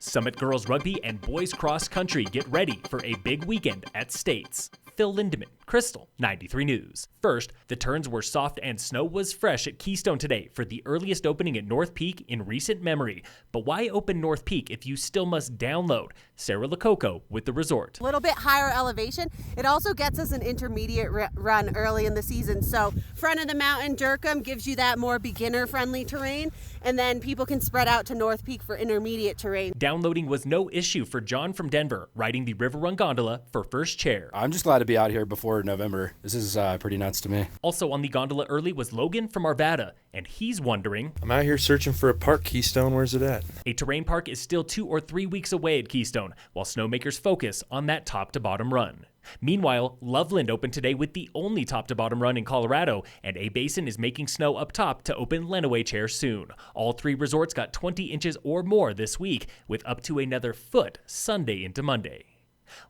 Summit girls rugby and boys cross country get ready for a big weekend at States. Phil Lindemann, Krystal, 93 News. First, the turns were soft and snow was fresh at Keystone today for the earliest opening at North Peak in recent memory. But why open North Peak if you still must download? Sarah Lococo with the resort. A little bit higher elevation. It also gets us an intermediate run early in the season. So front of the mountain, Durkham gives you that more beginner-friendly terrain, and then people can spread out to North Peak for intermediate terrain. Downloading was no issue for John from Denver, riding the River Run gondola for first chair. I'm just glad to be out here before November. This is pretty nuts to me. Also on the gondola early was Logan from Arvada, and he's wondering, I'm out here searching for a park. Keystone, where's it at? A terrain park is still 2 or 3 weeks away at Keystone, while snowmakers focus on that top-to-bottom run. Meanwhile, Loveland opened today with the only top-to-bottom run in Colorado, and A-Basin is making snow up top to open Lenawee Chair soon. All 3 resorts got 20 inches or more this week, with up to another foot Sunday into Monday.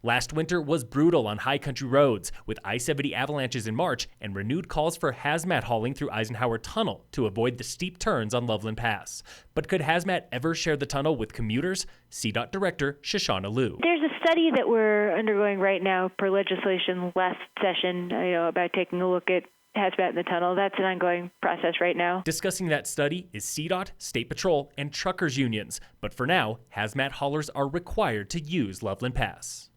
Last winter was brutal on high country roads, with I-70 avalanches in March and renewed calls for HAZMAT hauling through Eisenhower Tunnel to avoid the steep turns on Loveland Pass. But could HAZMAT ever share the tunnel with commuters? CDOT Director Shoshana Liu. There's a study that we're undergoing right now per legislation last session, about taking a look at HAZMAT in the tunnel. That's an ongoing process right now. Discussing that study is CDOT, State Patrol, and truckers unions. But for now, HAZMAT haulers are required to use Loveland Pass.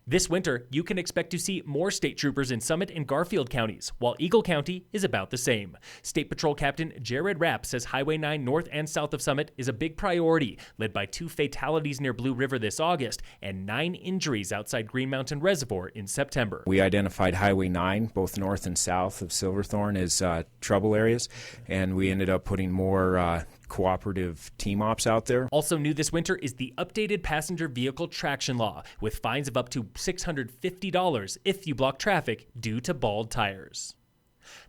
This winter, you can expect to see more state troopers in Summit and Garfield counties, while Eagle County is about the same. State Patrol Captain Jared Rapp says Highway 9 north and south of Summit is a big priority, led by 2 fatalities near Blue River this August and 9 injuries outside Green Mountain Reservoir in September. We identified Highway 9, both north and south of Silverthorne, as trouble areas, and we ended up putting more cooperative team ops out there. Also new this winter is the updated passenger vehicle traction law, with fines of up to $650 if you block traffic due to bald tires.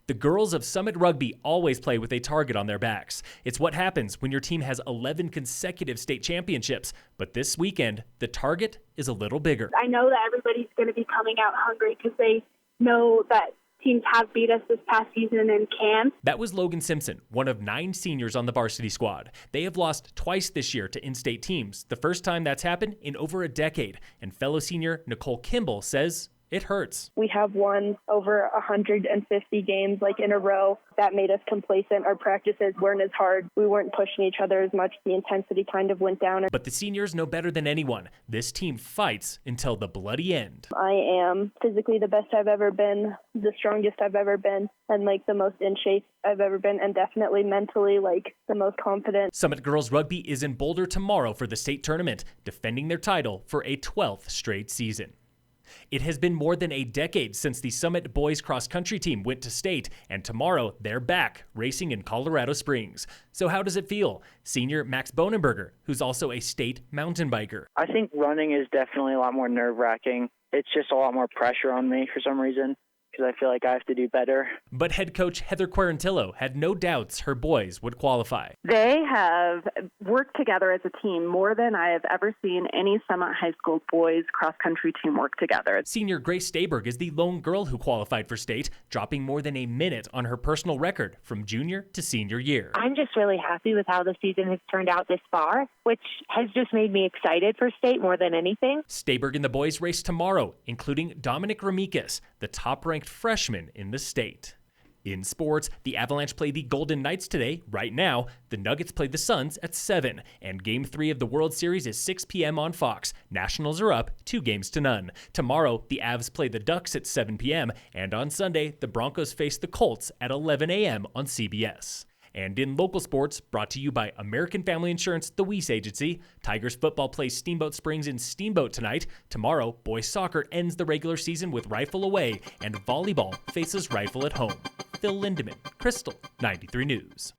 The girls of Summit Rugby always play with a target on their backs. It's what happens when your team has 11 consecutive state championships. But this weekend, the target is a little bigger. I know that everybody's going to be coming out hungry because they know that teams have beat us this past season and can. That was Logan Simpson, one of 9 seniors on the varsity squad. They have lost twice this year to in-state teams, the first time that's happened in over a decade. And fellow senior Nicole Kimball says it hurts. We have won over 150 games in a row. That made us complacent. Our practices weren't as hard. We weren't pushing each other as much. The intensity kind of went down. But the seniors know better than anyone. This team fights until the bloody end. I am physically the best I've ever been, the strongest I've ever been, and the most in shape I've ever been, and definitely mentally the most confident. Summit Girls Rugby is in Boulder tomorrow for the state tournament, defending their title for a 12th straight season. It has been more than a decade since the Summit boys cross-country team went to state, and tomorrow they're back racing in Colorado Springs. So how does it feel? Senior Max Bonenberger, who's also a state mountain biker. I think running is definitely a lot more nerve-wracking. It's just a lot more pressure on me for some reason, because I feel like I have to do better. But head coach Heather Quarantillo had no doubts her boys would qualify. They have worked together as a team more than I have ever seen any Summit High School boys cross-country team work together. Senior Grace Stayberg is the lone girl who qualified for state, dropping more than a minute on her personal record from junior to senior year. I'm just really happy with how the season has turned out this far, which has just made me excited for state more than anything. Stayberg and the boys race tomorrow, including Dominic Ramikis, the top-ranked freshman in the state. In sports, the Avalanche play the Golden Knights today. Right now, the Nuggets play the Suns at 7, and Game 3 of the World Series is 6 p.m. on Fox. Nationals are up 2-0. Tomorrow, the Avs play the Ducks at 7 p.m., and on Sunday, the Broncos face the Colts at 11 a.m. on CBS. And in local sports, brought to you by American Family Insurance, the Weiss Agency, Tigers football plays Steamboat Springs in Steamboat tonight. Tomorrow, boys soccer ends the regular season with Rifle away, and volleyball faces Rifle at home. Phil Lindemann, Krystal, 93 News.